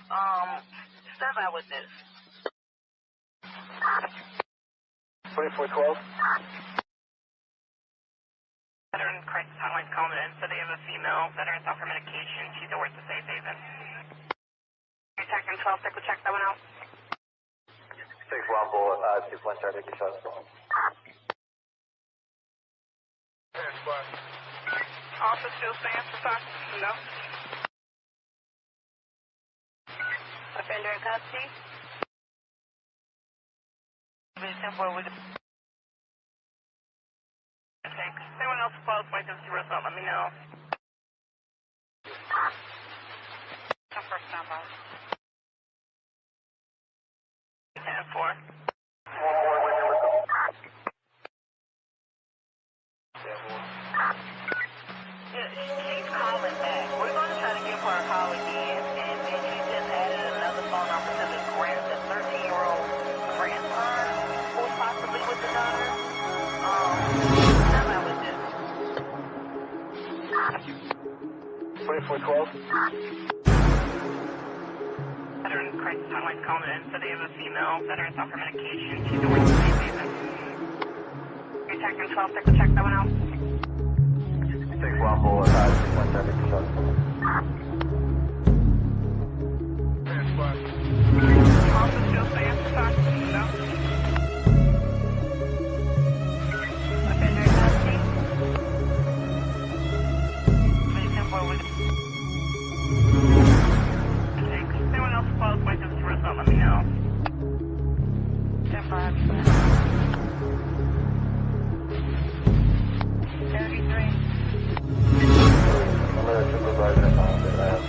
Stand by with this. 2412. Veteran crisis hotline calling in. So they have a female veteran off her medication. She's over at the safe haven. Detecting 12, we'll check that one out. 6 1 2 1 start taking shots. Also still stands for time? No. Offender in custody? Thanks. Anyone else close by this result, let me know. Come first standby. 10-4. She's calling back. We're going to try to give her a call again, and then she just added another phone number to the 13-year-old grandson who's possibly with the daughter. Stand by with this. 2412. Veteran crisis hotline calling in. So they have a female veteran off her medication. She's over at the safe haven. Detecting 12, we'll check that one out. 6 1 2 1 start taking shots. Also still stands for time? No. Offender in custody? Really simple with Thanks. Anyone else close by this result, let me know. 10-5. 33. I'm going to supervise that.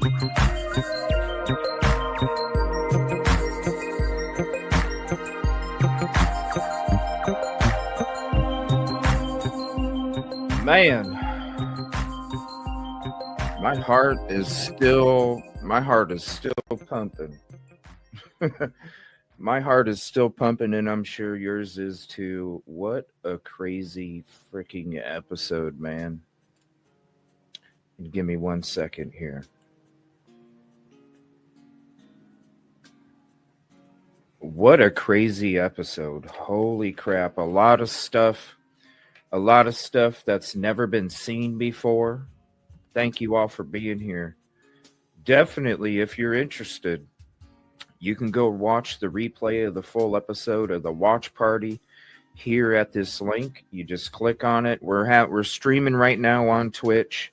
Man, my heart is still pumping. My heart is still pumping, and I'm sure yours is too. What a crazy freaking episode, man. Give me 1 second here. What a crazy episode. Holy crap. A lot of stuff that's never been seen before. Thank you all for being here. Definitely, if you're interested, you can go watch the replay of the full episode of the watch party here at this link. You just click on it. We're streaming right now on Twitch,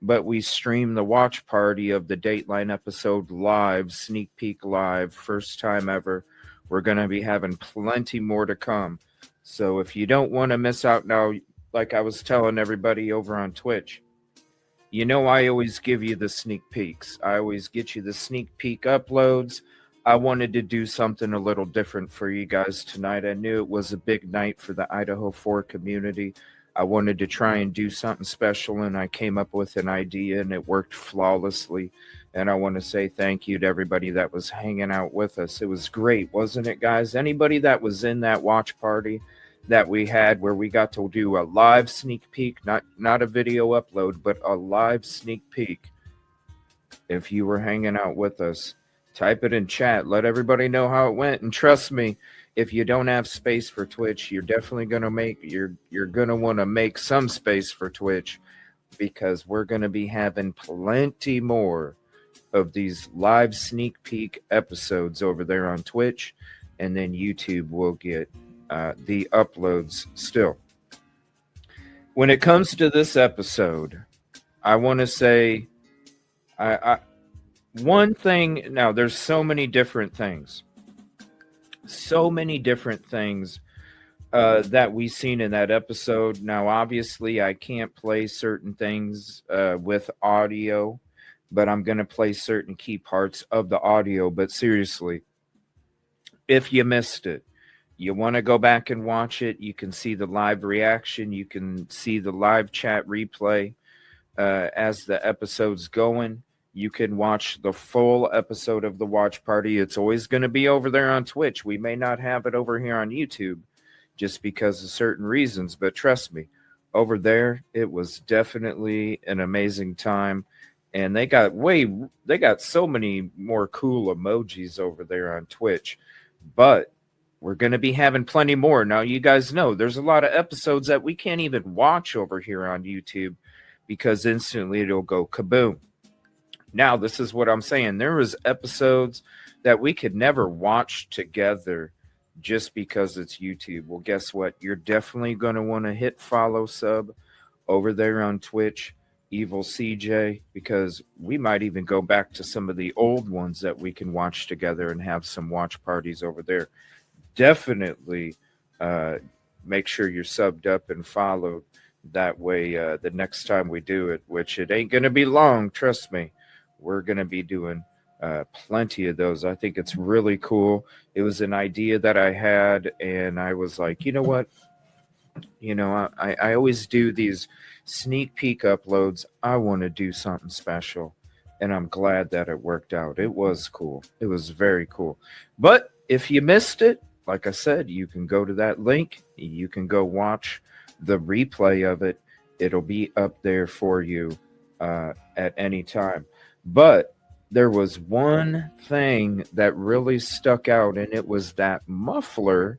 but we stream the watch party of the Dateline episode live, sneak peek live, first time ever. We're going to be having plenty more to come. So if you don't want to miss out now, like I was telling everybody over on Twitch, you know I always give you the sneak peeks. I always get you the sneak peek uploads. I wanted to do something a little different for you guys tonight. I knew it was a big night for the Idaho 4 community. I wanted to try and do something special, and I came up with an idea, and it worked flawlessly. And I want to say thank you to everybody that was hanging out with us. It was great, wasn't it, guys? Anybody that was in that watch party that we had where we got to do a live sneak peek, not a video upload, but a live sneak peek. If you were hanging out with us, type it in chat. Let everybody know how it went. And trust me, if you don't have space for Twitch, you're definitely going to you're going to want to make some space for Twitch, because we're going to be having plenty more of these live sneak peek episodes over there on Twitch, and then YouTube will get the uploads still. When it comes to this episode, I want to say one thing. Now, there's so many different things that we seen in that episode. Now, obviously, I can't play certain things with audio, but I'm going to play certain key parts of the audio. But seriously, if you missed it, you want to go back and watch it, you can see the live reaction. You can see the live chat replay as the episode's going. You can watch the full episode of the watch party. It's always going to be over there on Twitch. We may not have it over here on YouTube just because of certain reasons, but trust me, over there, it was definitely an amazing time. And they got so many more cool emojis over there on Twitch. But we're going to be having plenty more. Now, you guys know there's a lot of episodes that we can't even watch over here on YouTube because instantly it'll go kaboom. Now, this is what I'm saying. There was episodes that we could never watch together just because it's YouTube. Well, guess what? You're definitely going to want to hit follow, sub over there on Twitch, EvilleCJ, because we might even go back to some of the old ones that we can watch together and have some watch parties over there. Definitely make sure you're subbed up and followed. That way, the next time we do it, which it ain't going to be long, trust me, we're going to be doing plenty of those. I think it's really cool. It was an idea that I had, and I was like, you know what? You know, I always do these sneak peek uploads. I want to do something special, and I'm glad that it worked out. It was cool. It was very cool. But if you missed it, like I said, you can go to that link. You can go watch the replay of it. It'll be up there for you at any time. But there was one thing that really stuck out, and it was that muffler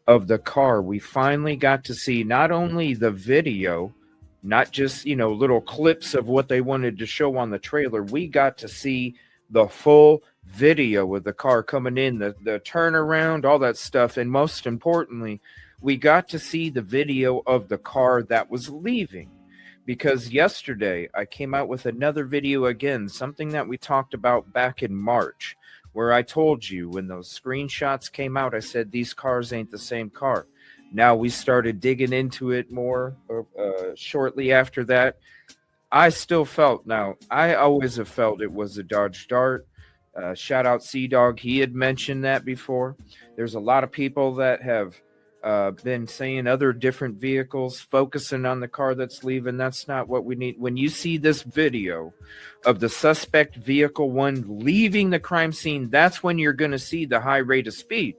of the car. We finally got to see not only the video, not just, you know, little clips of what they wanted to show on the trailer. We got to see the full video of the car coming in, the turnaround, all that stuff. And most importantly, we got to see the video of the car that was leaving. Because yesterday I came out with another video again, something that we talked about back in March, where I told you when those screenshots came out, I said these cars ain't the same car. Now we started digging into it more shortly after that. I still felt, now, I always have felt it was a Dodge Dart. Shout out Sea Dog. He had mentioned that before. There's a lot of people that have been saying other different vehicles, focusing on the car that's leaving. That's not what we need. When you see this video of the suspect vehicle 1 leaving the crime scene, that's when you're going to see the high rate of speed.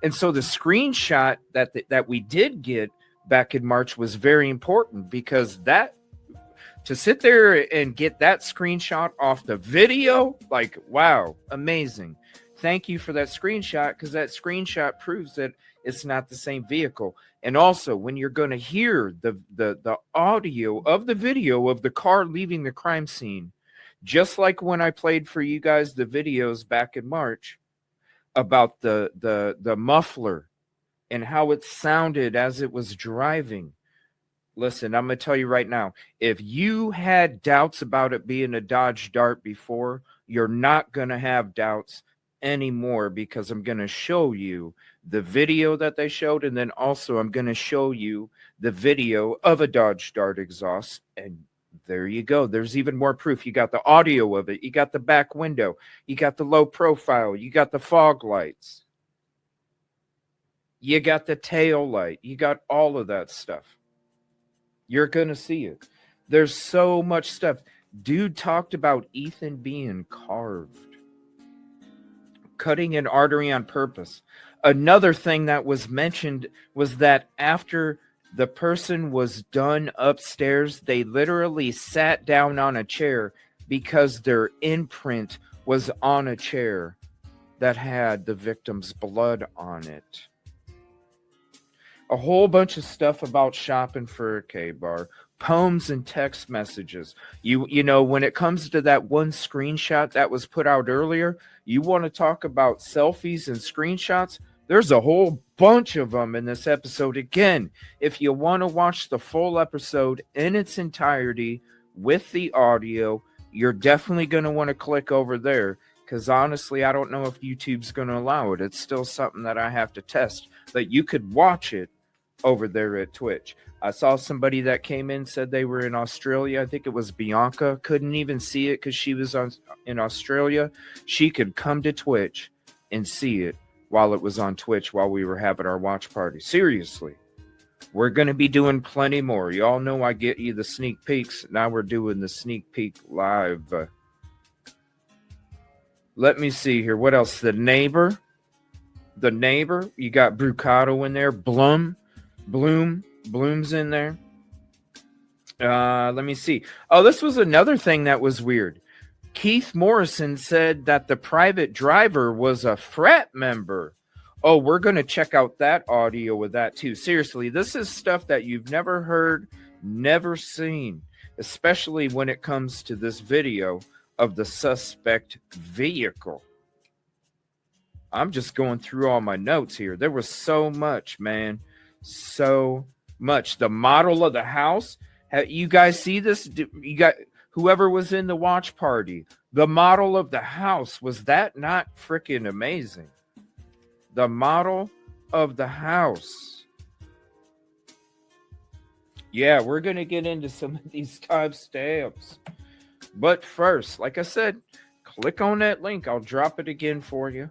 And so the screenshot that we did get back in March was very important, because that, to sit there and get that screenshot off the video, like, wow, amazing. Thank you for that screenshot, because that screenshot proves that it's not the same vehicle. And also, when you're going to hear the audio of the video of the car leaving the crime scene, just like when I played for you guys the videos back in March about the muffler and how it sounded as it was driving. Listen, I'm going to tell you right now, if you had doubts about it being a Dodge Dart before, you're not going to have doubts anymore, because I'm going to show you the video that they showed, and then also I'm going to show you the video of a Dodge Dart exhaust, and there you go. There's even more proof. You got the audio of it. You got the back window. You got the low profile. You got the fog lights. You got the tail light. You got all of that stuff. You're going to see it. There's so much stuff. Dude talked about Ethan being carved, cutting an artery on purpose. Another thing that was mentioned was that after the person was done upstairs, they literally sat down on a chair because their imprint was on a chair that had the victim's blood on it. A whole bunch of stuff about shopping for a K-bar, poems and text messages. You know, when it comes to that one screenshot that was put out earlier, you want to talk about selfies and screenshots? There's a whole bunch of them in this episode. Again, if you want to watch the full episode in its entirety with the audio, you're definitely going to want to click over there, because honestly, I don't know if YouTube's going to allow it. It's still something that I have to test, but you could watch it over there at Twitch. I saw somebody that came in, said they were in Australia. I think it was Bianca. Couldn't even see it because she was in Australia. She could come to Twitch and see it while it was on Twitch while we were having our watch party. Seriously, we're going to be doing plenty more. Y'all know I get you the sneak peeks. Now we're doing the sneak peek live. Let me see here. What else? The neighbor. You got Brucato in there. Bloom's in there. Let me see. Oh, this was another thing that was weird. Keith Morrison said that the private driver was a frat member. Oh, we're going to check out that audio with that too. Seriously, this is stuff that you've never heard, never seen, especially when it comes to this video of the suspect vehicle. I'm just going through all my notes here. There was so much, man. So much. The model of the house. You guys see this? You got whoever was in the watch party. The model of the house. Was that not freaking amazing? The model of the house. Yeah, we're going to get into some of these timestamps. But first, like I said, click on that link. I'll drop it again for you.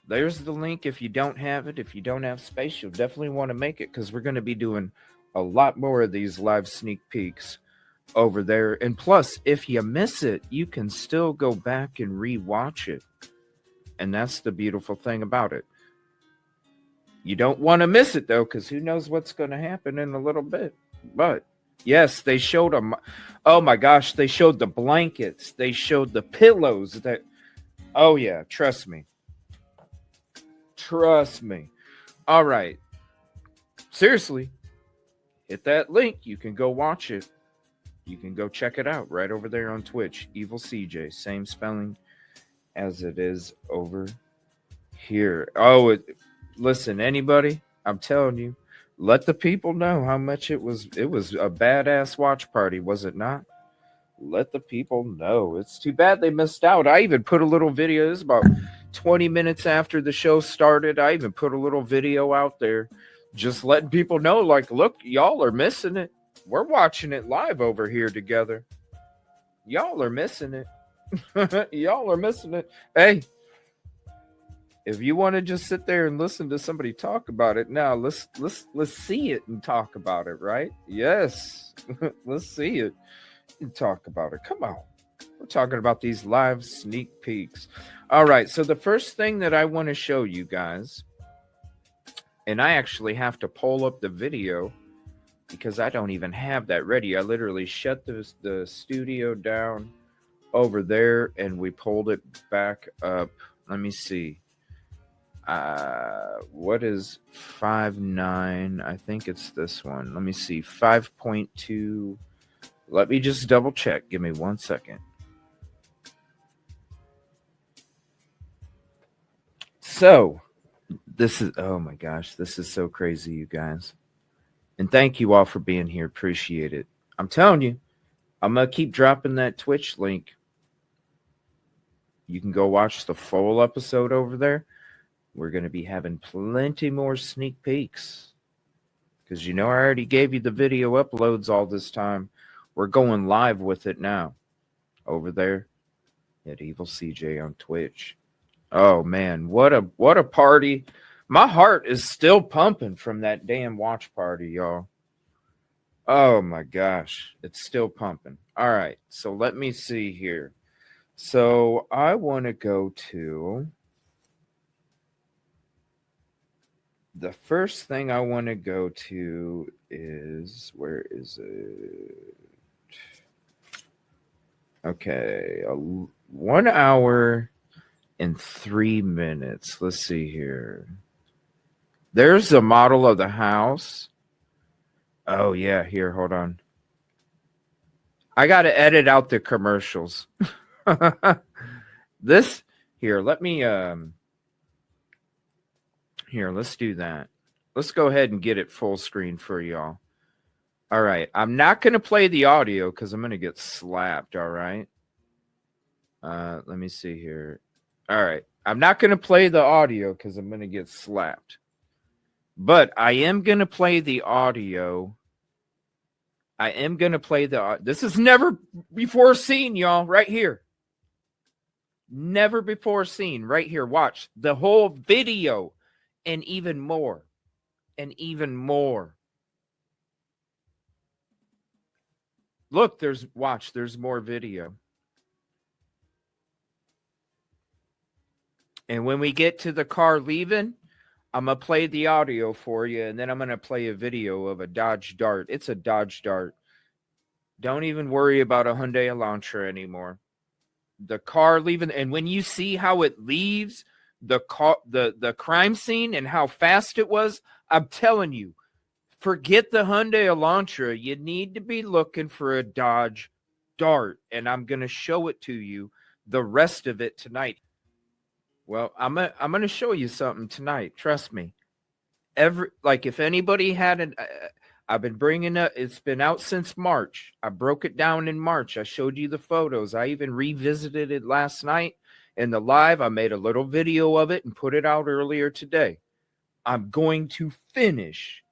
There's the link if you don't have it. If you don't have space, you'll definitely want to make it, because we're going to be doing a lot more of these live sneak peeks over there. And plus, if you miss it, you can still go back and rewatch it. And that's the beautiful thing about it. You don't want to miss it, though, because who knows what's going to happen in a little bit. But yes, they showed them. Oh my gosh, they showed the blankets. They showed the pillows. Oh yeah, trust me. Trust me. All right. Seriously, hit that link. You can go watch it. You can go check it out right over there on Twitch. EvilleCJ. Same spelling as it is over here. Oh, listen, anybody, I'm telling you, let the people know how much it was. It was a badass watch party, was it not? Let the people know. It's too bad they missed out. I even put a little video. This is about 20 minutes after the show started. I even put a little video out there just letting people know, like, look, y'all are missing it. We're watching it live over here together. Y'all are missing it. Y'all are missing it. Hey, if you want to just sit there and listen to somebody talk about it, now let's see it and talk about it, right? Yes. Let's see it and talk about it. Come on. We're talking about these live sneak peeks. All right, so the first thing that I want to show you guys, and I actually have to pull up the video because I don't even have that ready. I literally shut the studio down over there and we pulled it back up. Let me see. What is 5.9? I think it's this one. Let me see. 5.2. Let me just double check. Give me 1 second. So, this is, oh my gosh, this is so crazy, you guys. And thank you all for being here. Appreciate it. I'm telling you, I'm going to keep dropping that Twitch link. You can go watch the full episode over there. We're going to be having plenty more sneak peeks. Because you know, I already gave you the video uploads all this time. We're going live with it now. Over there at EvilleCJ on Twitch. Oh man, what a party. My heart is still pumping from that damn watch party, y'all. Oh my gosh, it's still pumping. All right, so let me see here. So I want to go to the first thing I want to go to is, where is it? Okay, 1 hour and 3 minutes. Let's see here. There's the model of the house. Oh, yeah. Here, hold on. I got to edit out the commercials. This, here, let me, here, let's do that. Let's go ahead and get it full screen for y'all. All right. I'm not going to play the audio because I'm going to get slapped. All right. Let me see here. All right. I'm not going to play the audio because I'm going to get slapped. But I am going to play the audio. I am going to play the... This is never before seen, y'all. Right here. Never before seen. Right here. Watch. The whole video. And even more. And even more. Look, watch. There's more video. And when we get to the car leaving, I'm going to play the audio for you, and then I'm going to play a video of a Dodge Dart. It's a Dodge Dart. Don't even worry about a Hyundai Elantra anymore. The car leaving, and when you see how it leaves the crime scene and how fast it was, I'm telling you, forget the Hyundai Elantra. You need to be looking for a Dodge Dart, and I'm going to show it to you, the rest of it tonight. Well, I'm gonna show you something tonight. Trust me. If anybody had I've been bringing up. It's been out since March. I broke it down in March. I showed you the photos. I even revisited it last night in the live. I made a little video of it and put it out earlier today. I'm going to finish.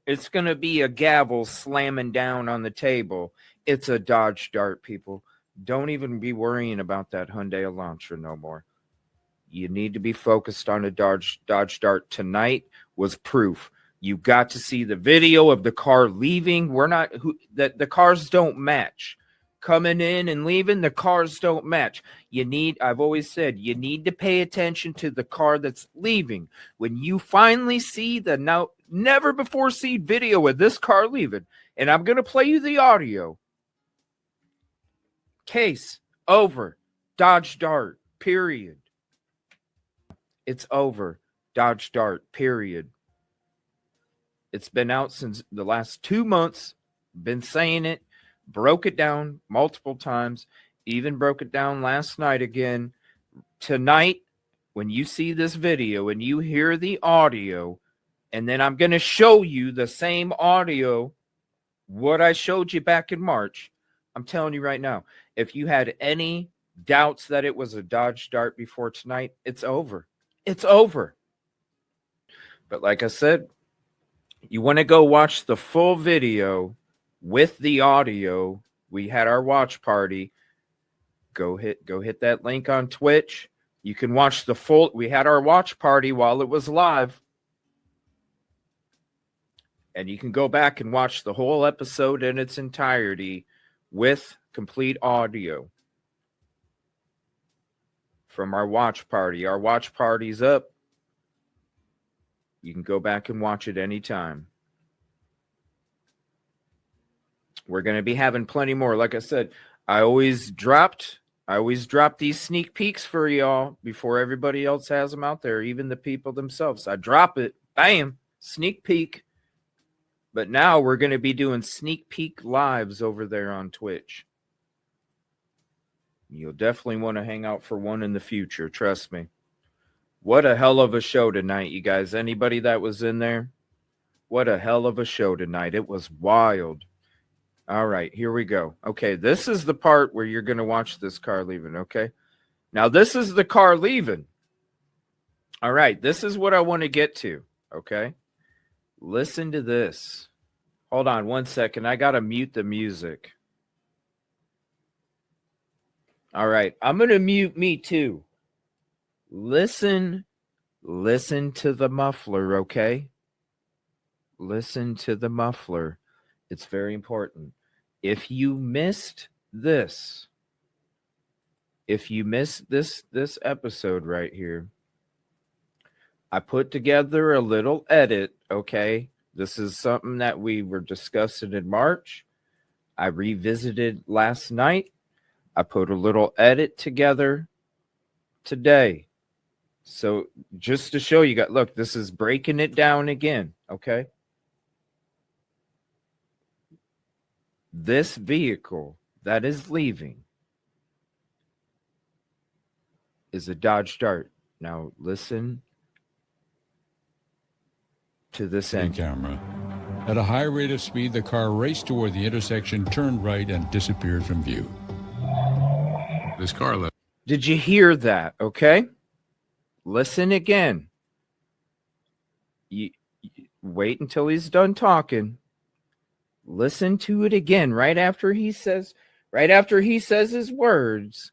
It's gonna be a gavel slamming down on the table. It's a Dodge Dart, people. Don't even be worrying about that Hyundai Elantra no more. You need to be focused on a Dodge Dart. Tonight was proof. You got to see the video of the car leaving. The cars don't match. Coming in and leaving, the cars don't match. I've always said, you need to pay attention to the car that's leaving. When you finally see the now never before seen video of this car leaving, and I'm going to play you the audio. Case over. Dodge Dart, period. It's over. Dodge Dart, period. It's been out since the last 2 months. Been saying it. Broke it down multiple times. Even broke it down last night again. Tonight, when you see this video and you hear the audio, and then I'm going to show you the same audio, what I showed you back in March. I'm telling you right now, if you had any doubts that it was a Dodge Dart before tonight, it's over. It's over. But like I said, You want to go watch the full video with the audio. We had our watch party. Go hit that link on Twitch. You can watch the full. We had our watch party while it was live. And you can go back and watch the whole episode in its entirety with complete audio from our watch party. Our watch party's up. You can go back and watch it anytime. We're going to be having plenty more. Like I said, I always drop these sneak peeks for y'all before everybody else has them out there, even the people themselves. I drop it, bam, sneak peek. But now we're going to be doing sneak peek lives over there on Twitch. You'll definitely want to hang out for one in the future, trust me. What a hell of a show tonight, you guys. Anybody that was in there? What a hell of a show tonight. It was wild. All right, here we go. Okay, this is the part where you're going to watch this car leaving, okay? Now, this is the car leaving. All right, this is what I want to get to, okay? Listen to this. Hold on 1 second. I got to mute the music. All right, I'm going to mute me too. Listen to the muffler, okay? Listen to the muffler. It's very important. If you missed this, this episode right here, I put together a little edit, okay? This is something that we were discussing in March. I revisited last night. I put a little edit together today. So just to show you guys, look, this is breaking it down again, okay? This vehicle that is leaving is a Dodge Dart. Now listen to this end camera. At a high rate of speed, the car raced toward the intersection, turned right, and disappeared from view. This car left. Did you hear that? Okay. Listen again. You wait until he's done talking. Listen to it again right after he says his words.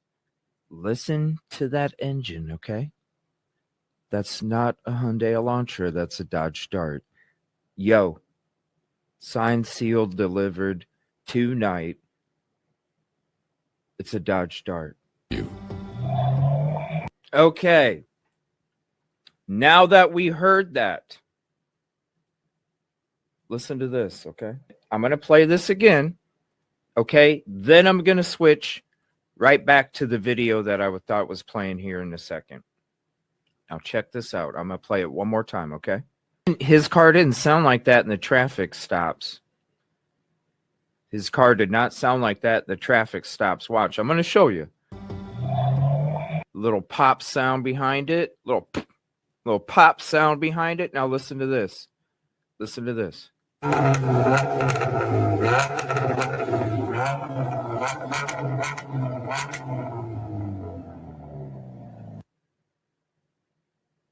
Listen to that engine, okay? That's not a Hyundai Elantra. That's a Dodge Dart. Yo, signed, sealed, delivered tonight. It's a Dodge Dart. Okay. Now that we heard that, listen to this, okay? I'm going to play this again, okay? Then I'm going to switch right back to the video that I thought was playing here in a second. Now check this out. I'm going to play it one more time, okay? His car didn't sound like that in the traffic stops. His car did not sound like that in the traffic stops. Watch, I'm going to show you. Little pop sound behind it. Little pop sound behind it. Now listen to this. Listen to this.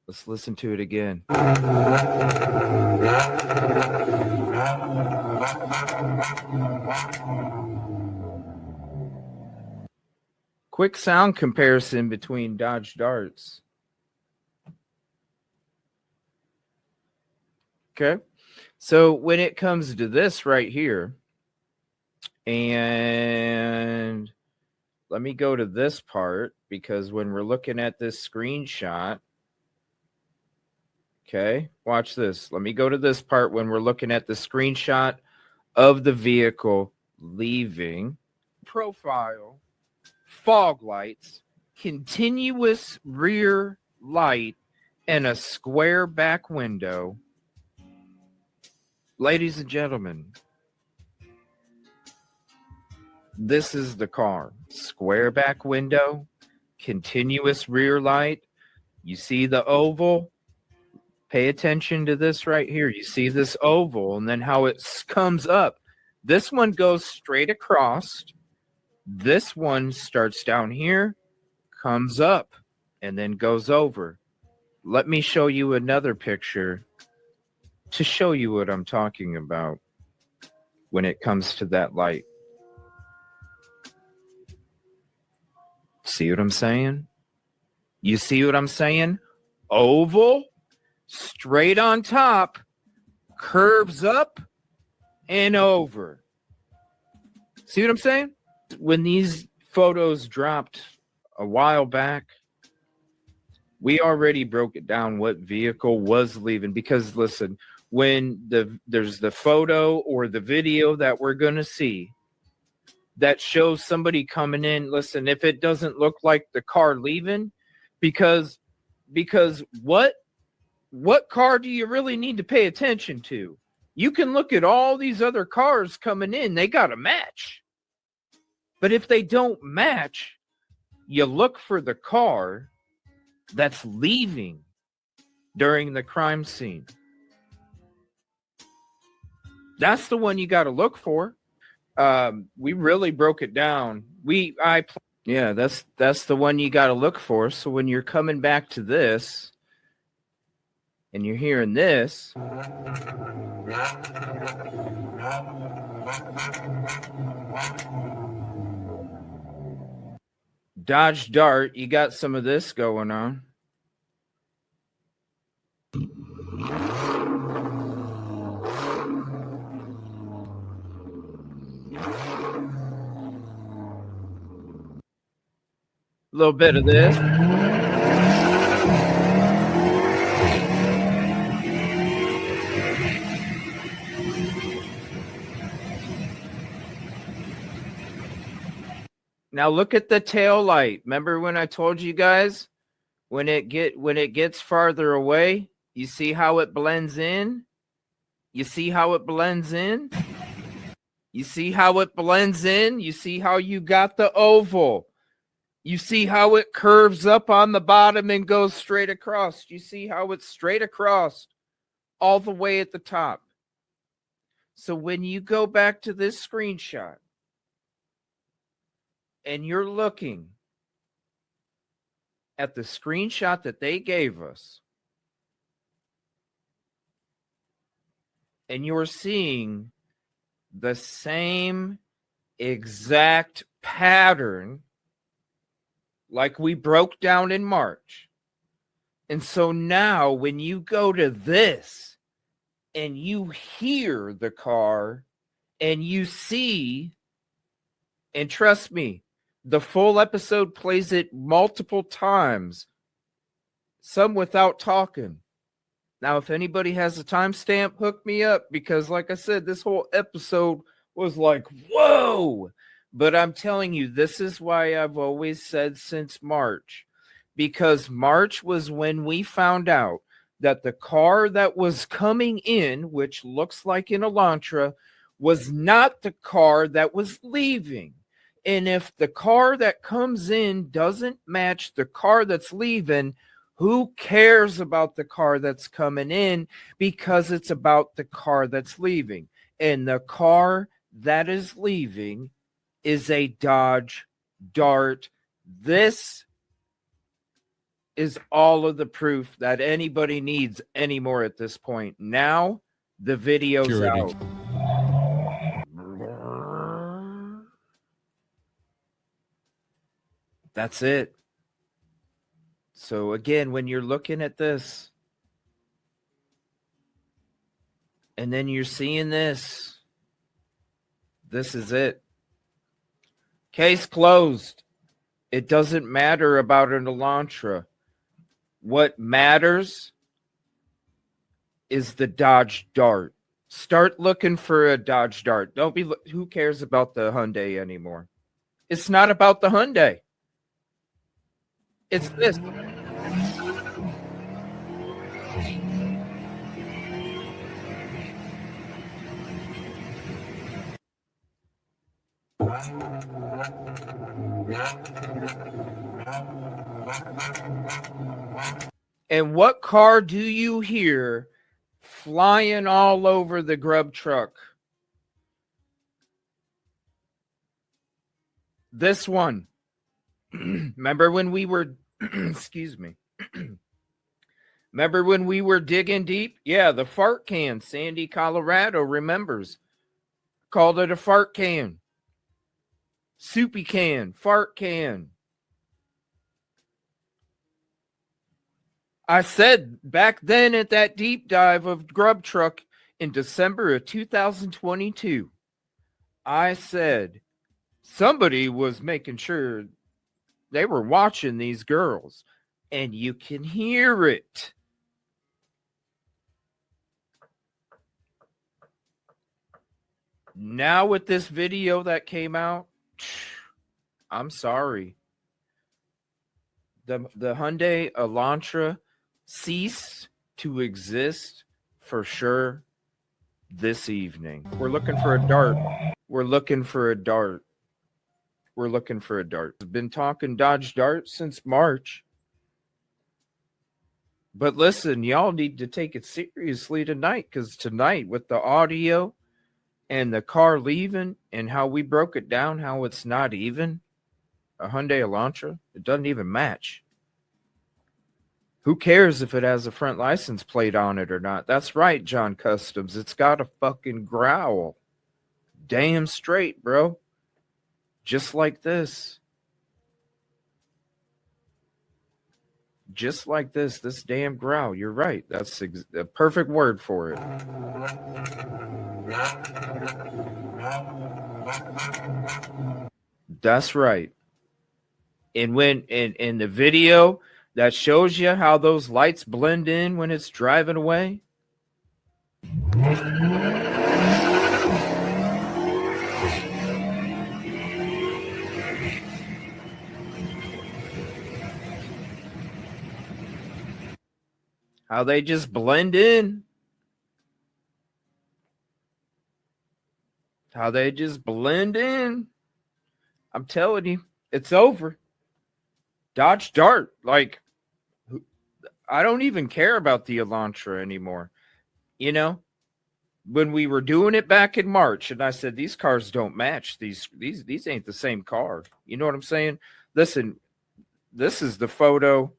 Let's listen to it again. Quick sound comparison between Dodge Darts. Okay. So when it comes to this right here, and let me go to this part, because when we're looking at this screenshot, okay, watch this. Let me go to this part when we're looking at the screenshot of the vehicle leaving. Profile, fog lights, continuous rear light, and a square back window. Ladies and gentlemen, this is the car. Square back window, continuous rear light. You see the oval? Pay attention to this right here. You see this oval and then how it comes up. This one goes straight across. This one starts down here, comes up, and then goes over. Let me show you another picture to show you what I'm talking about when it comes to that light. See what I'm saying? You see what I'm saying? Oval, straight on top, curves up and over. See what I'm saying? When these photos dropped a while back, we already broke it down what vehicle was leaving, because listen, when there's the photo or the video that we're going to see that shows somebody coming in, listen, if it doesn't look like the car leaving, because what car do you really need to pay attention to? You can look at all these other cars coming in, they got to match. But if they don't match, you look for the car that's leaving during the crime scene. That's the one you got to look for. We really broke it down. Yeah, that's the one you got to look for. So when you're coming back to this and you're hearing this, Dodge Dart, you got some of this going on. A little bit of this. Now look at the tail light. Remember when I told you guys when it gets farther away, you see how it blends in? You see how it blends in? You see how it blends in? You see how you got the oval? You see how it curves up on the bottom and goes straight across? You see how it's straight across all the way at the top? So when you go back to this screenshot and you're looking at the screenshot that they gave us, and you're seeing the same exact pattern like we broke down in March. And so now when you go to this and you hear the car and you see, and trust me, the full episode plays it multiple times, some without talking. Now, if anybody has a timestamp, hook me up, because like I said, this whole episode was like, whoa. But I'm telling you, this is why I've always said since March, because March was when we found out that the car that was coming in, which looks like an Elantra, was not the car that was leaving. And if the car that comes in doesn't match the car that's leaving, who cares about the car that's coming in? Because it's about the car that's leaving. And the car that is leaving is a Dodge Dart. This is all of the proof that anybody needs anymore at this point. Now the video's Security. out. That's it. So again, when you're looking at this and then you're seeing this, this is it. Case closed. It doesn't matter about an Elantra. What matters is the Dodge Dart. Start looking for a Dodge Dart. Who cares about the Hyundai anymore? It's not about the Hyundai. It's this. And what car do you hear flying all over the grub truck? This one. Remember when we were, excuse me. Remember when we were digging deep? Yeah, the fart can. Sandy, Colorado remembers. Called it a fart can. Soupy can. Fart can. I said back then at that deep dive of Grub Truck in December of 2022, I said somebody was making sure they were watching these girls, and you can hear it. Now with this video that came out, I'm sorry. The Hyundai Elantra ceased to exist for sure this evening. We're looking for a dart. We're looking for a dart. We're looking for a dart. I've been talking Dodge Dart since March. But listen, y'all need to take it seriously tonight, because tonight with the audio and the car leaving and how we broke it down, how it's not even a Hyundai Elantra, it doesn't even match. Who cares if it has a front license plate on it or not? That's right, John Customs. It's got a fucking growl. Damn straight, bro. Just like this. Just like this damn growl. You're right. That's a perfect word for it. That's right. And when in the video that shows you how those lights blend in when it's driving away. How they just blend in. How they just blend in. I'm telling you, it's over. Dodge Dart, like, I don't even care about the Elantra anymore. You know, when we were doing it back in March, and I said, these cars don't match. These ain't the same car. You know what I'm saying? Listen, this is the photo.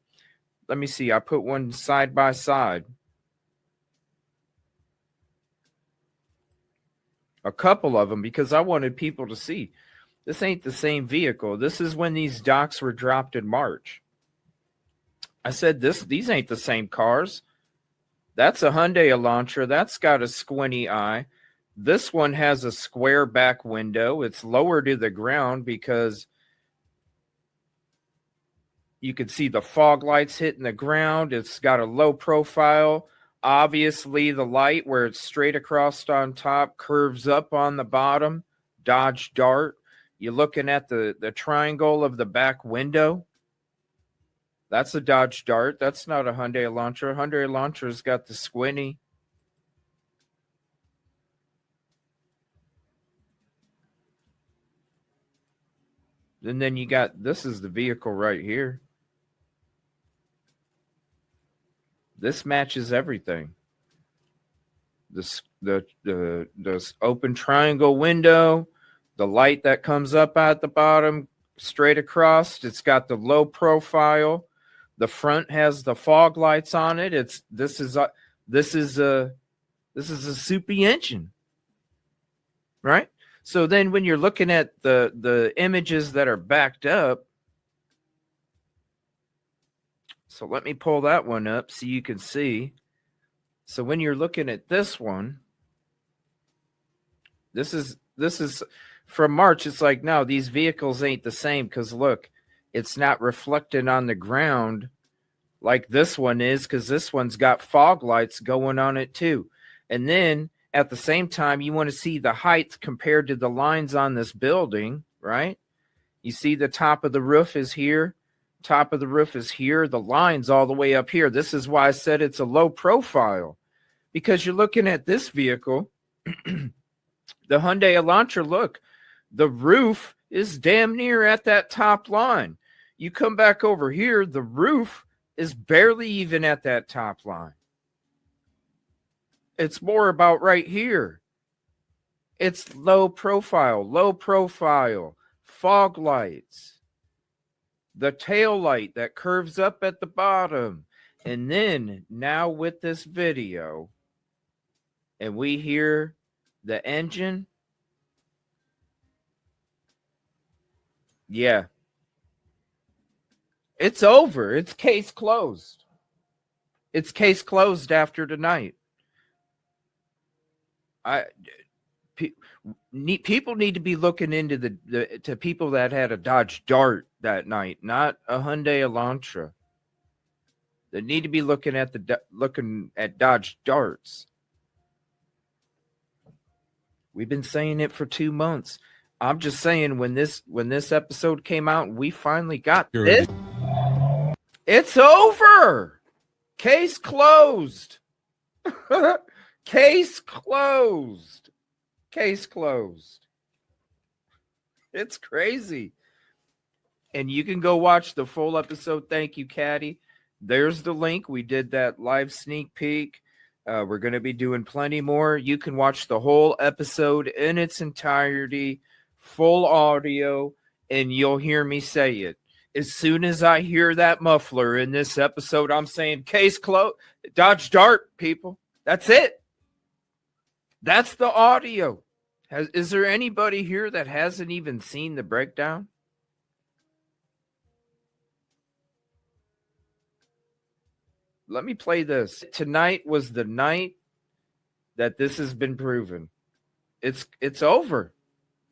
Let me see. I put one side by side. A couple of them, because I wanted people to see. This ain't the same vehicle. This is when these docks were dropped in March. I said these ain't the same cars. That's a Hyundai Elantra. That's got a squinty eye. This one has a square back window. It's lower to the ground because you can see the fog lights hitting the ground. It's got a low profile. Obviously, the light where it's straight across on top curves up on the bottom. Dodge Dart. You're looking at the triangle of the back window. That's a Dodge Dart. That's not a Hyundai Elantra. Hyundai Elantra's got the squinty. And then you got, this is the vehicle right here. This matches everything. The open triangle window, the light that comes up at the bottom, straight across. It's got the low profile. The front has the fog lights on it. This is a soupy engine, right? So then when you're looking at the images that are backed up, so let me pull that one up so you can see. So when you're looking at this one, this is from March. It's like, no, these vehicles ain't the same, because look, it's not reflecting on the ground like this one is, because this one's got fog lights going on it too. And then at the same time, you want to see the height compared to the lines on this building, right? You see the top of the roof is here. Top of the roof is here. The line's all the way up here. This is why I said it's a low profile, because you're looking at this vehicle, the Hyundai Elantra. Look, the roof is damn near at that top line. You come back over here, the roof is barely even at that top line. It's more about right here. It's low profile, fog lights. The tail light that curves up at the bottom. And then now with this video, and we hear the engine. Yeah. It's over. It's case closed. It's case closed after tonight. People need to be looking into to people that had a Dodge Dart that night, not a Hyundai Elantra. They need to be looking at Dodge Darts. We've been saying it for 2 months. I'm just saying when this episode came out, we finally got it. It's over. Case closed. Case closed. Case closed. It's crazy. And you can go watch the full episode. Thank you, Caddy. There's the link. We did that live sneak peek. We're going to be doing plenty more. You can watch the whole episode in its entirety, full audio, and you'll hear me say it. As soon as I hear that muffler in this episode, I'm saying case closed. Dodge Dart, people. That's it. That's the audio. Is there anybody here that hasn't even seen the breakdown? Let me play this. Tonight was the night that this has been proven. It's over.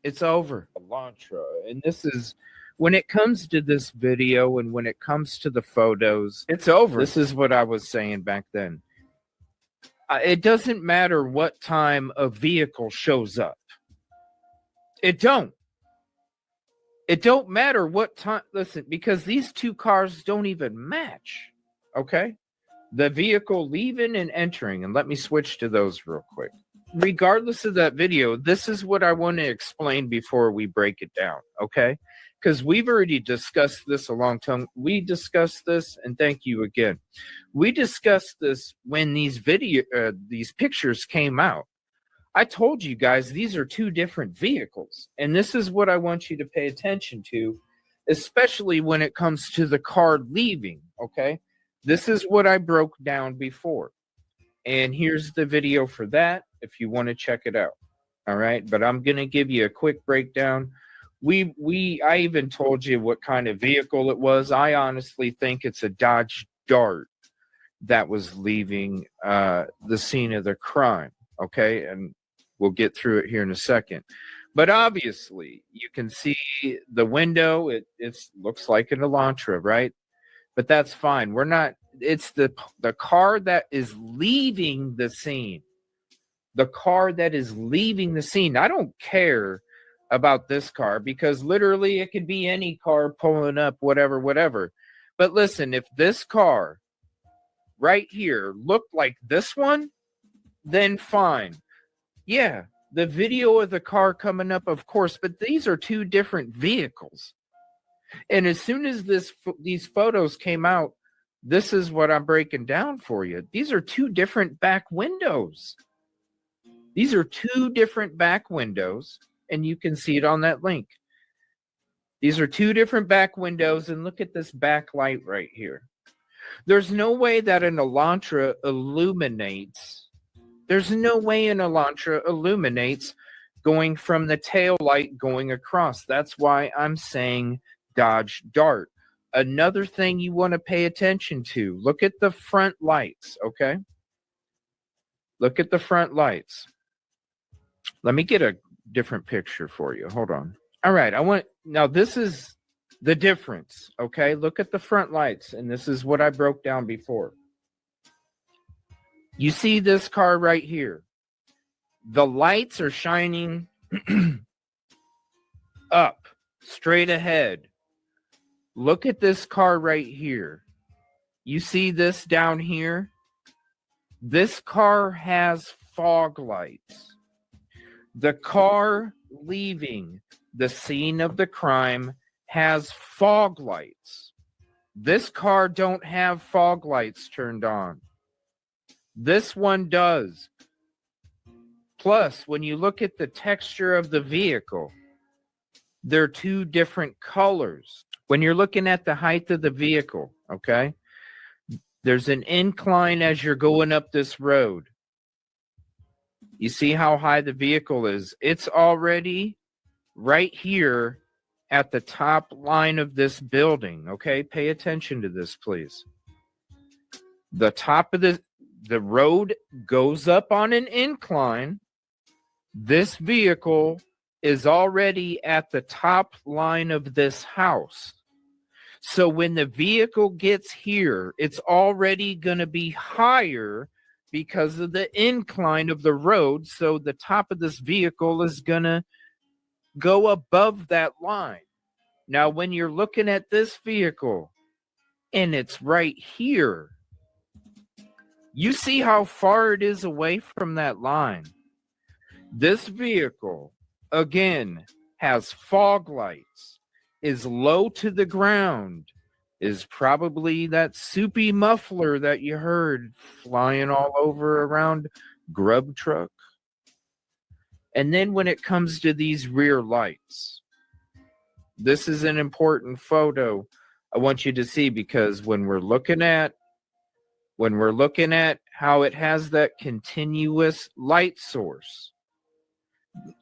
It's over. Elantra. And this is, when it comes to this video and when it comes to the photos, it's over. This is what I was saying back then. It doesn't matter what time a vehicle shows up. It don't matter what time. Listen, because these two cars don't even match. Okay? The vehicle leaving and entering. And let me switch to those real quick. Regardless of that video, this is what I want to explain before we break it down. Okay? Because we've already discussed this a long time. We discussed this, and thank you again. We discussed this when these pictures came out. I told you guys these are two different vehicles, and this is what I want you to pay attention to, especially when it comes to the car leaving. Okay, this is what I broke down before, and here's the video for that if you want to check it out. All right, but I'm gonna give you a quick breakdown. I even told you what kind of vehicle it was. I honestly think it's a Dodge Dart that was leaving the scene of the crime. Okay, and we'll get through it here in a second. But obviously, you can see the window. It looks like an Elantra, right? But that's fine. We're not. It's the car that is leaving the scene. The car that is leaving the scene. I don't care about this car because literally it could be any car pulling up, whatever. But listen, if this car right here looked like this one, then fine. Yeah, the video of the car coming up, of course, but these are two different vehicles. And as soon as these photos came out, this is what I'm breaking down for you. These are two different back windows. These are two different back windows, and you can see it on that link. These are two different back windows, and look at this back light right here. There's no way that an Elantra illuminates. There's no way an Elantra illuminates going from the tail light going across. That's why I'm saying Dodge Dart. Another thing you want to pay attention to, look at the front lights, okay? Look at the front lights. Let me get a different picture for you. Hold on. All right, now this is the difference, okay? Look at the front lights, and this is what I broke down before. You see this car right here. The lights are shining up, straight ahead. Look at this car right here. You see this down here? This car has fog lights. The car leaving the scene of the crime has fog lights. This car don't have fog lights turned on. This one does. Plus, when you look at the texture of the vehicle, they're two different colors. When you're looking at the height of the vehicle, okay, There's an incline as you're going up this road. You see how high the vehicle is? It's already right here at the top line of this building, okay? Pay attention to this, please. The top of the road goes up on an incline. This vehicle is already at the top line of this house. So when the vehicle gets here, it's already going to be higher because of the incline of the road. So the top of this vehicle is going to go above that line. Now, when you're looking at this vehicle and it's right here, you see how far it is away from that line. This vehicle, again, has fog lights, is low to the ground, is probably that soupy muffler that you heard flying all over around grub truck. And then when it comes to these rear lights, this is an important photo I want you to see, because when we're looking at how it has that continuous light source,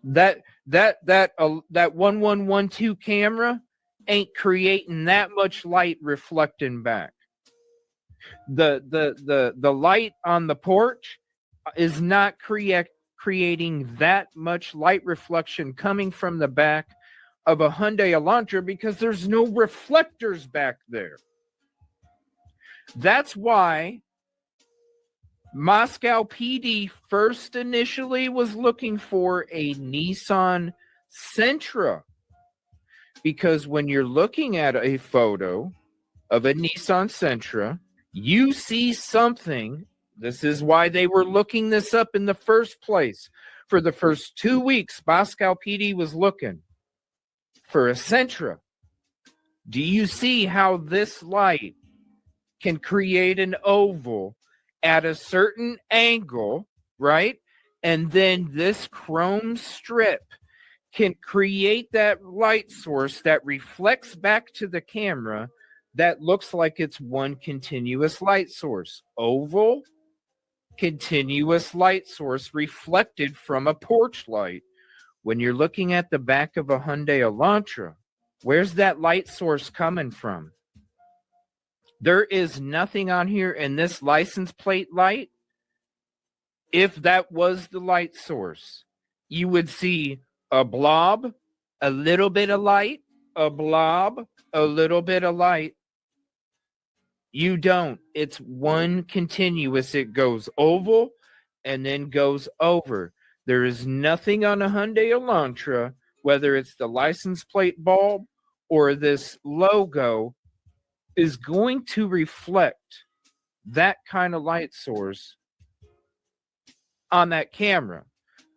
that 1112 camera ain't creating that much light reflecting back. The light on the porch is not creating that much light reflection coming from the back of a Hyundai Elantra, because there's no reflectors back there. That's why Moscow PD first initially was looking for a Nissan Sentra, because when you're looking at a photo of a Nissan Sentra, you see something. This is why they were looking this up in the first place. For the first 2 weeks, Moscow PD was looking for a Sentra. Do you see how this light can create an oval at a certain angle, right? And then this chrome strip can create that light source that reflects back to the camera that looks like it's one continuous light source. Oval, continuous light source reflected from a porch light. When you're looking at the back of a Hyundai Elantra, where's that light source coming from? There is nothing on here in this license plate light. If that was the light source, you would see a blob, a little bit of light, a blob, a little bit of light. You don't. It's one continuous. It goes oval and then goes over. There is nothing on a Hyundai Elantra, whether it's the license plate bulb or this logo, is going to reflect that kind of light source on that camera.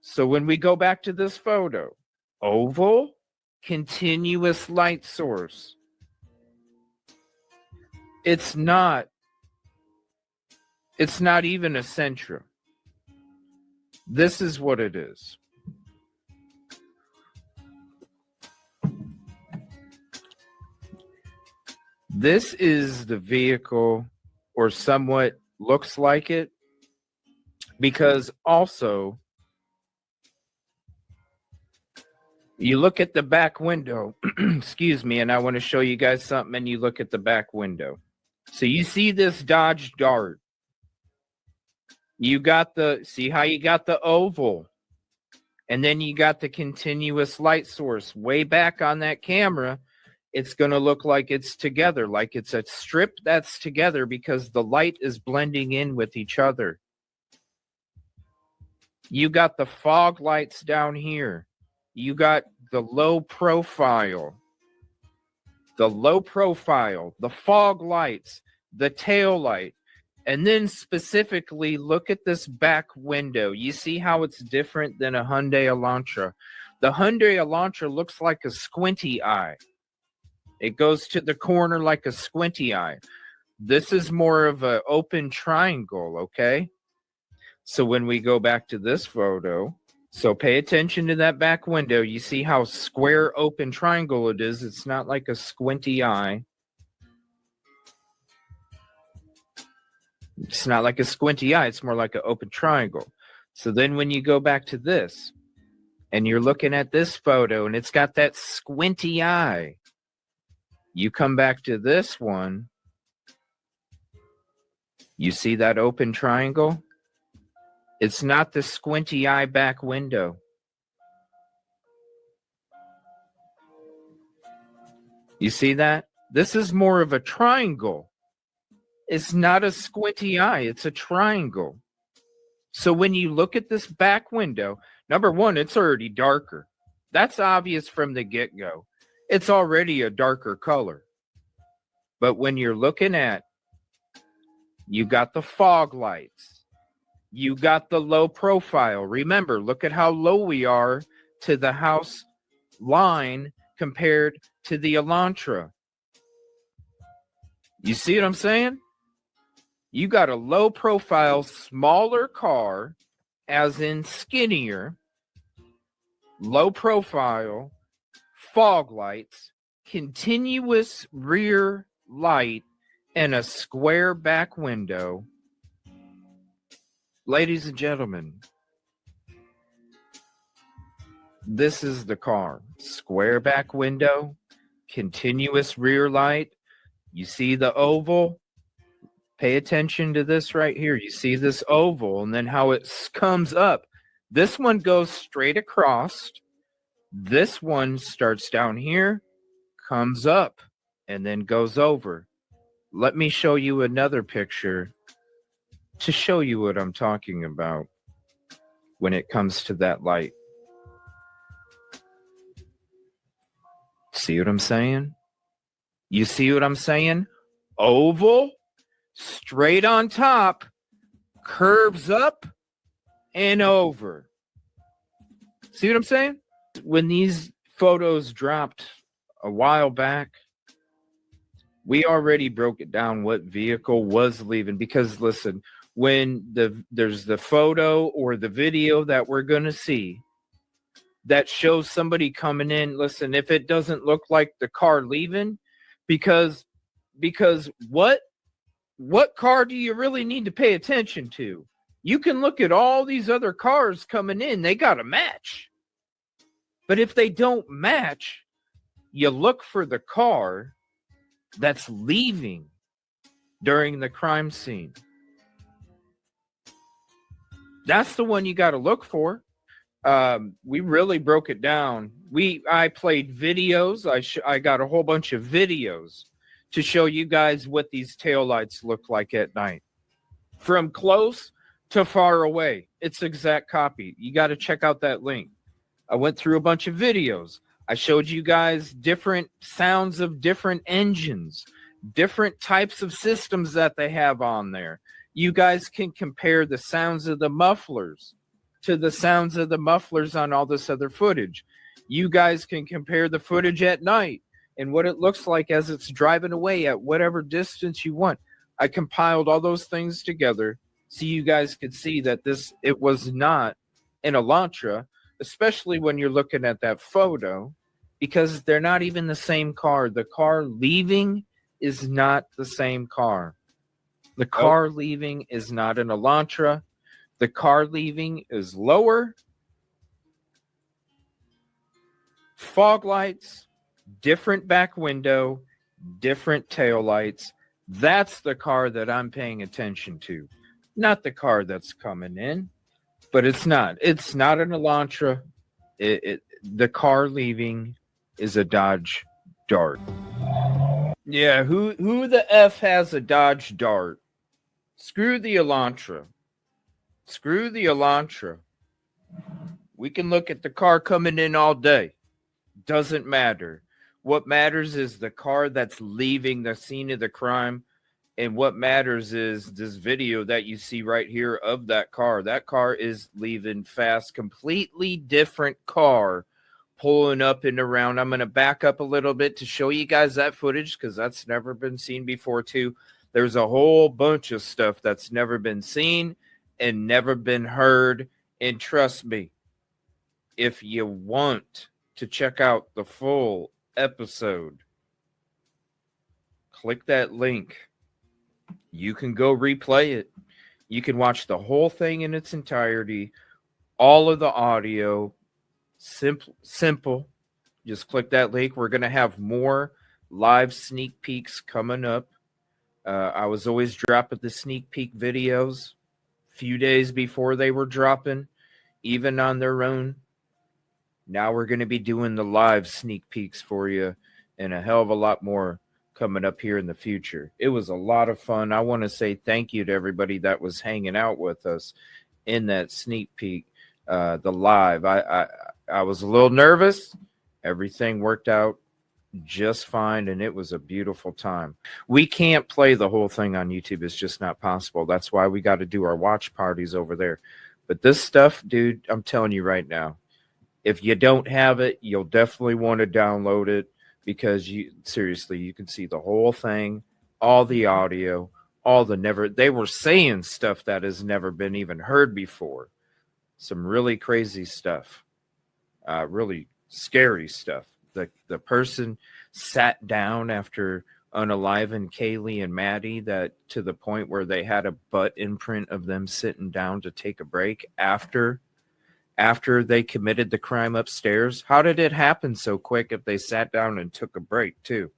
So when we go back to this photo, oval, continuous light source. It's not even a Sentra. This is what it is. This is the vehicle, or somewhat looks like it, because also you look at the back window, excuse me, and I want to show you guys something, and you look at the back window. So you see this Dodge Dart. You got see how you got the oval, and then you got the continuous light source way back on that camera. It's going to look like it's together, like it's a strip that's together, because the light is blending in with each other. You got the fog lights down here. You got the low profile, the fog lights, the tail light. And then specifically look at this back window. You see how it's different than a Hyundai Elantra. The Hyundai Elantra looks like a squinty eye. It goes to the corner like a squinty eye. This is more of an open triangle, okay? So when we go back to this photo, so pay attention to that back window. You see how square open triangle it is. It's not like a squinty eye. It's not like a squinty eye. It's more like an open triangle. So then when you go back to this and you're looking at this photo and it's got that squinty eye, you come back to this one. You see that open triangle? It's not the squinty eye back window. You see that? This is more of a triangle. It's not a squinty eye. It's a triangle. So when you look at this back window, number one, it's already darker. That's obvious from the get-go. It's already a darker color. But when you're looking at, you got the fog lights. You got the low profile. Remember, look at how low we are to the house line compared to the Elantra. You see what I'm saying? You got a low profile, smaller car, as in skinnier, low profile, fog lights, continuous rear light, and a square back window. Ladies and gentlemen, this is the car. Square back window, continuous rear light. You see the oval? Pay attention to this right here. You see this oval and then how it comes up. This one goes straight across. This one starts down here, comes up, and then goes over. Let me show you another picture to show you what I'm talking about when it comes to that light. See what I'm saying? You see what I'm saying? Oval, straight on top, curves up and over. See what I'm saying? When these photos dropped a while back, we already broke it down what vehicle was leaving. Because listen, when there's the photo or the video that we're going to see that shows somebody coming in, listen, if it doesn't look like the car leaving, because what car do you really need to pay attention to? You can look at all these other cars coming in, they got to match. But if they don't match, you look for the car that's leaving during the crime scene. That's the one you got to look for. We really broke it down. I played videos. I got a whole bunch of videos to show you guys what these taillights look like at night. From close to far away. It's exact copy. You got to check out that link. I went through a bunch of videos. I showed you guys different sounds of different engines, different types of systems that they have on there. You guys can compare the sounds of the mufflers to the sounds of the mufflers on all this other footage. You guys can compare the footage at night and what it looks like as it's driving away at whatever distance you want. I compiled all those things together so you guys could see that it was not an Elantra, especially when you're looking at that photo, because they're not even the same car. The car leaving is not the same car. The car leaving is not an Elantra. The car leaving is lower. Fog lights, different back window, different tail lights. That's the car that I'm paying attention to. Not the car that's coming in. But it's not. It's not an Elantra. The car leaving is a Dodge Dart. Yeah, who the F has a Dodge Dart? Screw the Elantra. Screw the Elantra. We can look at the car coming in all day. Doesn't matter. What matters is the car that's leaving the scene of the crime. And what matters is this video that you see right here of that car. That car is leaving fast. Completely different car pulling up and around. I'm going to back up a little bit to show you guys that footage because that's never been seen before too. There's a whole bunch of stuff that's never been seen and never been heard. And trust me, if you want to check out the full episode, click that link You can go replay it. You can watch the whole thing in its entirety, all of the audio. Simple. Just click that link. We're going to have more live sneak peeks coming up. I was always dropping the sneak peek videos a few days before they were dropping, even on their own. Now we're going to be doing the live sneak peeks for you, and a hell of a lot more coming up here in the future. It was a lot of fun. I want to say thank you to everybody that was hanging out with us in that sneak peek, the live. I was a little nervous. Everything worked out just fine, and it was a beautiful time. We can't play the whole thing on YouTube. It's just not possible. That's why we got to do our watch parties over there. But this stuff, dude, I'm telling you right now, if you don't have it, you'll definitely want to download it, because you can see the whole thing, all the audio, they were saying stuff that has never been even heard before. Some really crazy stuff, really scary stuff. The person sat down after unaliving Kaylee and Maddie, that to the point where they had a butt imprint of them sitting down to take a break after they committed the crime upstairs. How did it happen so quick if they sat down and took a break too?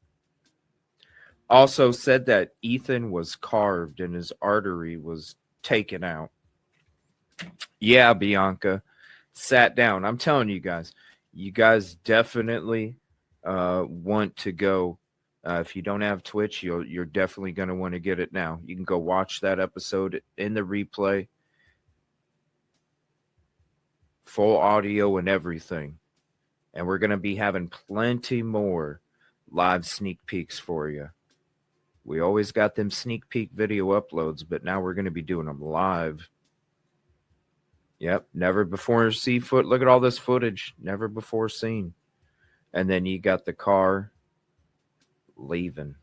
Also said that Ethan was carved and his artery was taken out. Yeah, Bianca, sat down. I'm telling you guys definitely want to go. If you don't have Twitch, you're definitely going to want to get it now. You can go watch that episode in the replay. Full audio and everything. And we're going to be having plenty more live sneak peeks for you. We always got them sneak peek video uploads, but now we're going to be doing them live. Yep, never before seen foot. Look at all this footage, never before seen. And then you got the car leaving.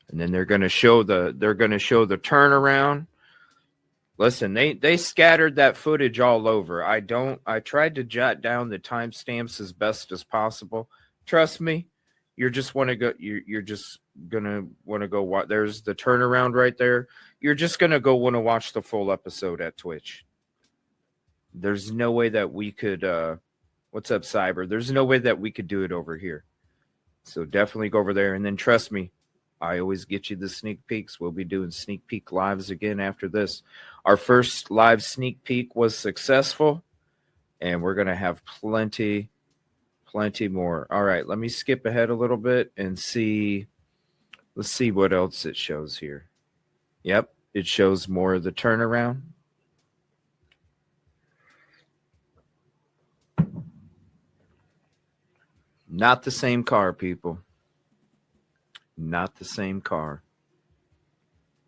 And then they're going to show the turnaround. Listen, they scattered that footage all over. I tried to jot down the timestamps as best as possible. Trust me, you're just want to go. You're just gonna want to go watch. There's the turnaround right there. You're just gonna go want to watch the full episode at Twitch. There's no way that we could. What's up, Cyber? There's no way that we could do it over here. So definitely go over there, and then trust me, I always get you the sneak peeks. We'll be doing sneak peek lives again after this. Our first live sneak peek was successful, and we're going to have plenty more. All right, let me skip ahead a little bit and see. Let's see what else it shows here. Yep, it shows more of the turnaround. Not the same car, people. Not the same car.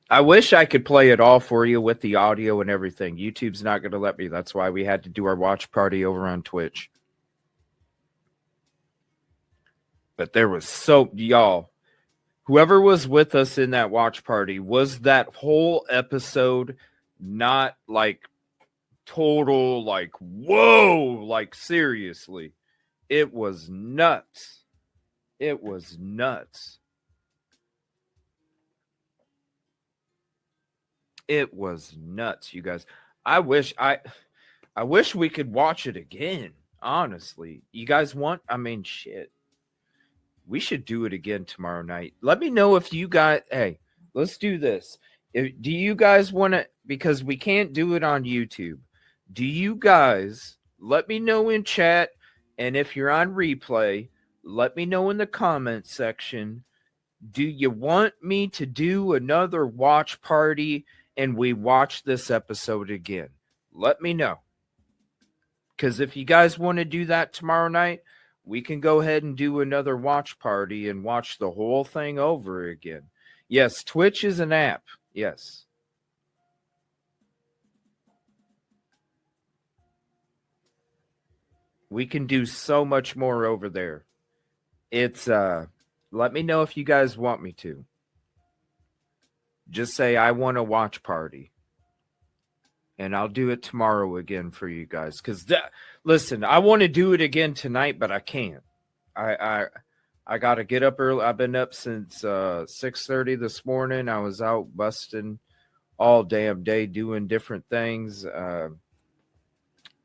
I wish I could play it all for you with the audio and everything. YouTube's not going to let me. That's why we had to do our watch party over on Twitch. But there was y'all, whoever was with us in that watch party, was that whole episode not like total, like, whoa, like seriously. It was nuts. It was nuts. It was nuts, you guys. I wish we could watch it again. Honestly, you guys want? I mean, shit. We should do it again tomorrow night. Let me know if you guys. Hey, let's do this. Do you guys want to? Because we can't do it on YouTube. Do you guys let me know in chat? And if you're on replay, let me know in the comment section. Do you want me to do another watch party and we watch this episode again? Let me know. Because if you guys want to do that tomorrow night, we can go ahead and do another watch party and watch the whole thing over again. Yes, Twitch is an app. Yes. We can do so much more over there. It's let me know if you guys want me to. Just say I want a watch party. And I'll do it tomorrow again for you guys. Because listen, I want to do it again tonight, but I can't. I got to get up early. I've been up since 6:30 this morning. I was out busting all damn day doing different things.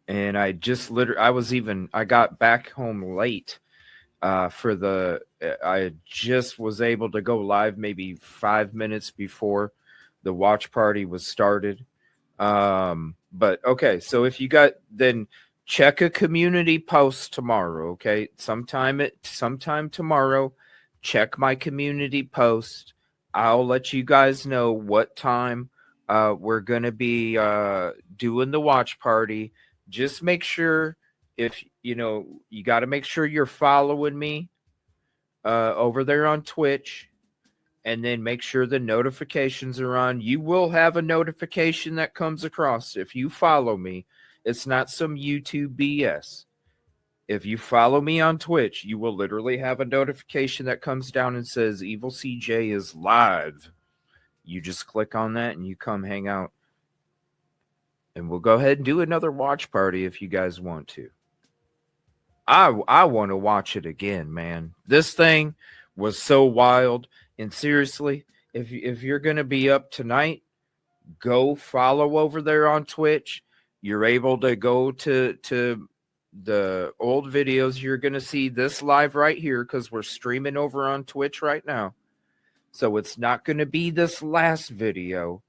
And I just I got back home late I just was able to go live maybe 5 minutes before the watch party was started. But okay, so if you got, then check a community post tomorrow. Okay, sometime tomorrow, check my community post. I'll let you guys know what time we're gonna be doing the watch party. Just make sure, if you got to make sure you're following me over there on Twitch, and then make sure the notifications are on. You will have a notification that comes across if you follow me. It's not some YouTube BS. If you follow me on Twitch, you will literally have a notification that comes down and says EvilleCJ is live. You just click on that and you come hang out. And we'll go ahead and do another watch party if you guys want to. I want to watch it again, man. This thing was so wild. And seriously, if you're going to be up tonight, go follow over there on Twitch. You're able to go to the old videos. You're going to see this live right here because we're streaming over on Twitch right now. So it's not going to be this last video,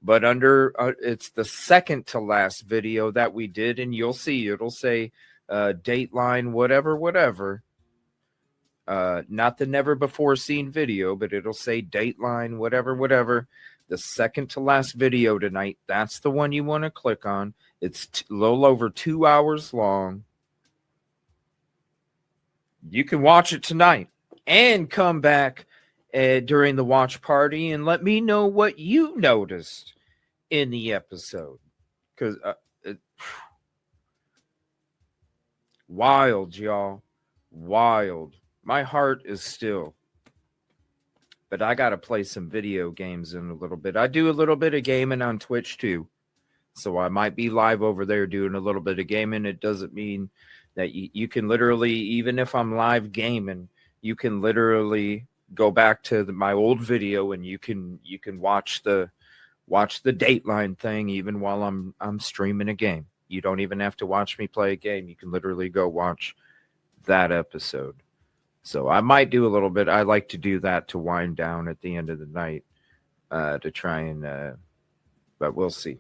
but it's the second to last video that we did. And you'll see, it'll say Dateline, whatever. Not the never before seen video, but it'll say Dateline, whatever. The second to last video tonight, that's the one you want to click on. It's a little over 2 hours long. You can watch it tonight and come back during the watch party and let me know what you noticed in the episode. Because wild, y'all. Wild. My heart is still. But I got to play some video games in a little bit. I do a little bit of gaming on Twitch too. So I might be live over there doing a little bit of gaming. It doesn't mean that you can literally, even if I'm live gaming, you can literally go back to my old video and you can watch the Dateline thing even while I'm streaming a game. You don't even have to watch me play a game. You can literally go watch that episode. So I might do a little bit. I like to do that to wind down at the end of the night to try and but we'll see.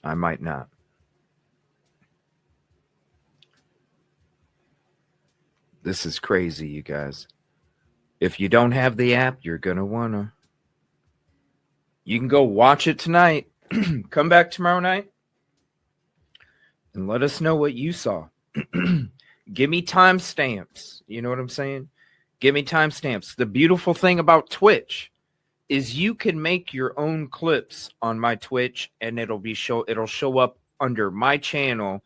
I might not. This is crazy, you guys. If you don't have the app, you're going to want to. You can go watch it tonight. Come back tomorrow night and let us know what you saw. Give me timestamps. You know what I'm saying? Give me timestamps. The beautiful thing about Twitch is you can make your own clips on my Twitch and it'll show up under my channel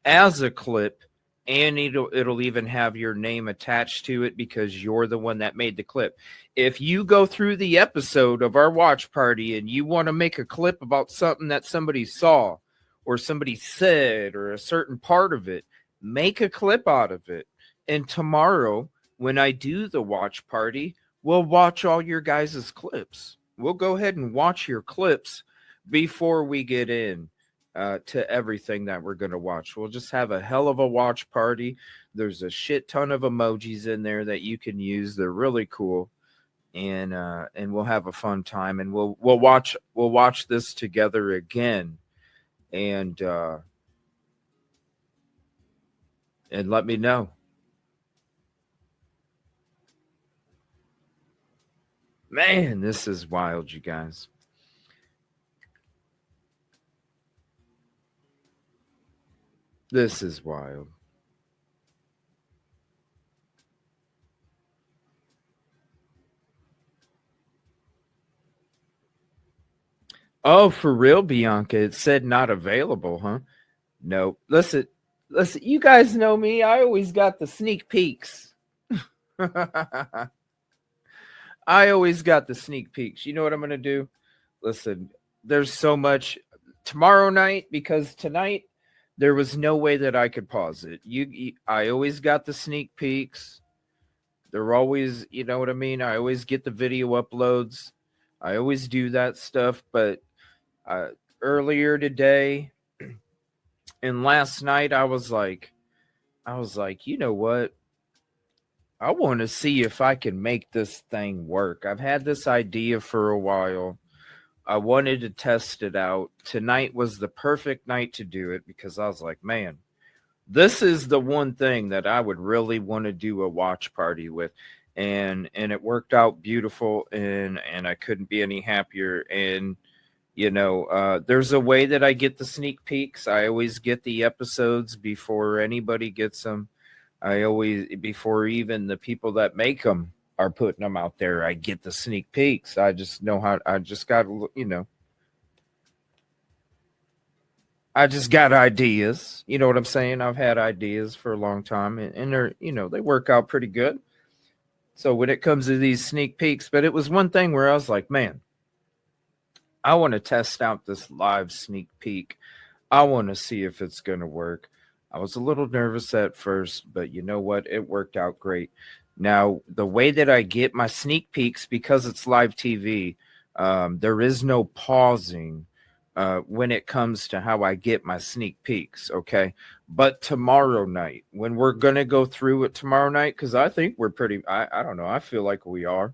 as a clip, and it'll even have your name attached to it because you're the one that made the clip. If you go through the episode of our watch party and you want to make a clip about something that somebody saw or somebody said or a certain part of it, make a clip out of it. And tomorrow, when I do the watch party, we'll watch all your guys' clips. We'll go ahead and watch your clips before we get in to everything that we're going to watch. We'll just have a hell of a watch party. There's a shit ton of emojis in there that you can use. They're really cool. And we'll have a fun time, and we'll watch this together again. And let me know. Man, this is wild, you guys. This is wild. Oh, for real, Bianca? It said not available, huh? No. Listen, you guys know me. I always got the sneak peeks. I always got the sneak peeks. You know what I'm going to do? Listen, there's so much tomorrow night, because tonight there was no way that I could pause it. I always got the sneak peeks. They're always, you know what I mean? I always get the video uploads. I always do that stuff. But earlier today and last night, I was like, you know what? I want to see if I can make this thing work. I've had this idea for a while. I wanted to test it out. Tonight was the perfect night to do it because I was like, man, this is the one thing that I would really want to do a watch party with. And it worked out beautiful, and I couldn't be any happier. And you know, there's a way that I get the sneak peeks. I always get the episodes before anybody gets them. Before even the people that make them are putting them out there, I get the sneak peeks. I just know how, I just got, you know, I just got ideas. You know what I'm saying? I've had ideas for a long time, and they're, you know, they work out pretty good. So when it comes to these sneak peeks, but it was one thing where I was like, man, I want to test out this live sneak peek. I want to see if it's going to work. I was a little nervous at first, but you know what? It worked out great. Now, the way that I get my sneak peeks, because it's live TV, there is no pausing when it comes to how I get my sneak peeks, okay? But tomorrow night, when we're going to go through it tomorrow night, because I think we're pretty, I don't know, I feel like we are.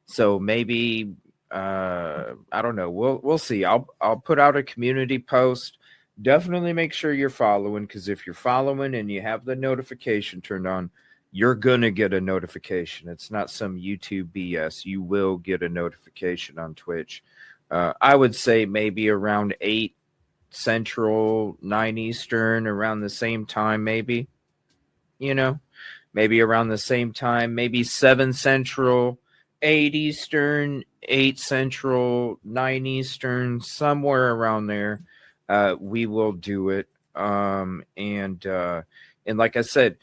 So maybe, I don't know, we'll see. I'll put out a community post. Definitely make sure you're following, because if you're following and you have the notification turned on, you're going to get a notification. It's not some YouTube BS. You will get a notification on Twitch. I would say maybe around 8 Central, 9 Eastern, around the same time, maybe. You know, maybe around the same time, maybe 7 Central, 8 Eastern, 8 Central, 9 Eastern, somewhere around there. We will do it. And like I said,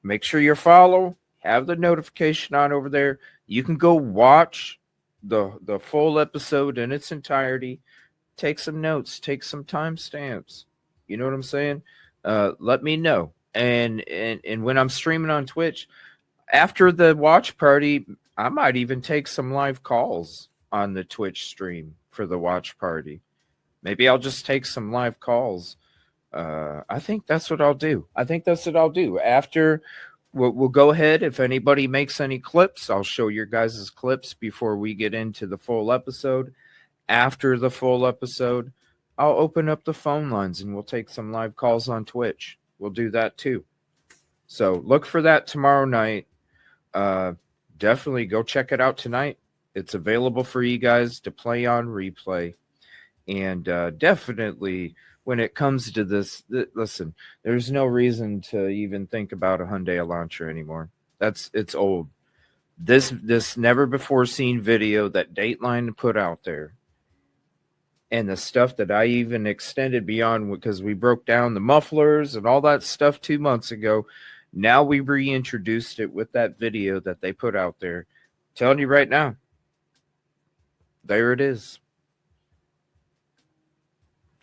make sure you follow, have the notification on over there. You can go watch the full episode in its entirety. Take some notes, take some timestamps. You know what I'm saying? Let me know. And when I'm streaming on Twitch, after the watch party, I might even take some live calls on the Twitch stream for the watch party. Maybe I'll just take some live calls. I think that's what I'll do. After, we'll go ahead. If anybody makes any clips, I'll show your guys' clips before we get into the full episode. After the full episode, I'll open up the phone lines and we'll take some live calls on Twitch. We'll do that too. So look for that tomorrow night. Definitely go check it out tonight. It's available for you guys to play on replay. And definitely, when it comes to this, listen, there's no reason to even think about a Hyundai Elantra anymore. It's old. This never before seen video that Dateline put out there, and the stuff that I even extended beyond, because we broke down the mufflers and all that stuff 2 months ago. Now we reintroduced it with that video that they put out there. I'm telling you right now, there it is.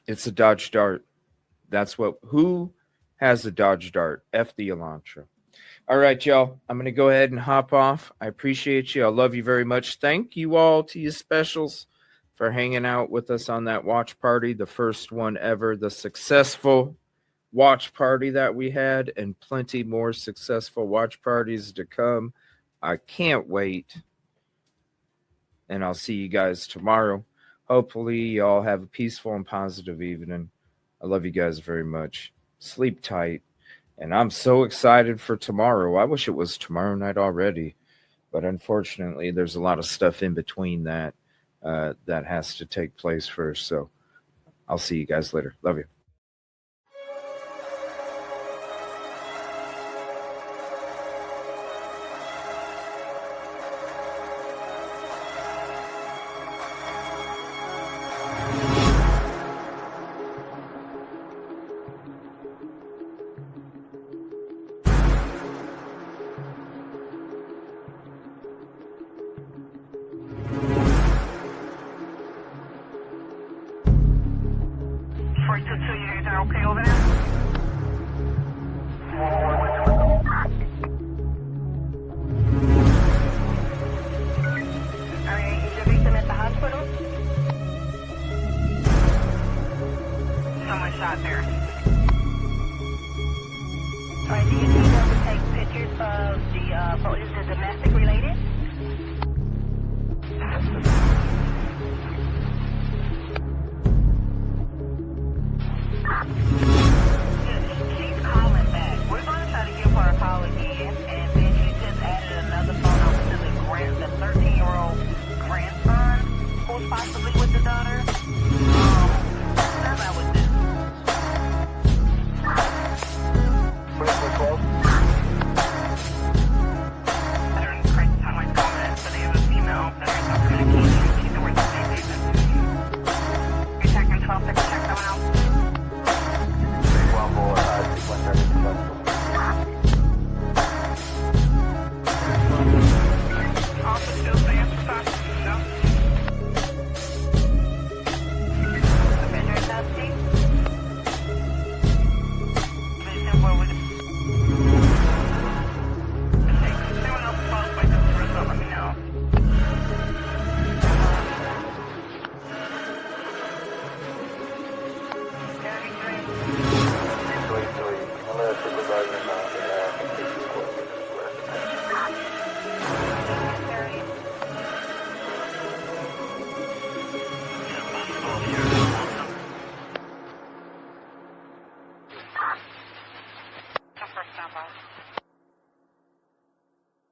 It's a Dodge Dart. Who has a Dodge Dart? F the Elantra. All right, y'all. I'm going to go ahead and hop off. I appreciate you. I love you very much. Thank you all to you specials for hanging out with us on that watch party. The first one ever. The successful watch party that we had, and plenty more successful watch parties to come. I can't wait. And I'll see you guys tomorrow. Hopefully, y'all have a peaceful and positive evening. I love you guys very much. Sleep tight. And I'm so excited for tomorrow. I wish it was tomorrow night already. But unfortunately, there's a lot of stuff in between that that has to take place first. So I'll see you guys later. Love you. For 222, you guys are okay over there? Alright, is your victim at the hospital? Someone shot there. Alright, do you need us to take pictures of the, is it domestic related? She's calling back. We're going to try to give her a call again, and then she just added another phone number to the 13-year-old grandson who's possibly with the daughter. How about with this? During the crisis hotline comment, so they have a female that is communication. She's the worst of the You're checking 12 seconds.